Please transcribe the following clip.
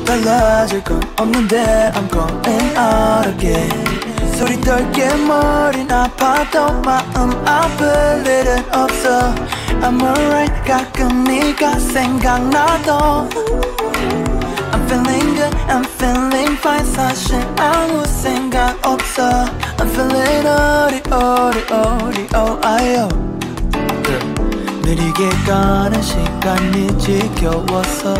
달라질 건 없는데 I'm going out again. 소리 떨게 머린 아파도 마음 아플 일은 없어. I'm alright. 가끔 네가 생각나도 I'm feeling good, I'm feeling fine. 사실 아무 생각 없어. I'm feeling 어리 느리게 가는 시간이 지겨워서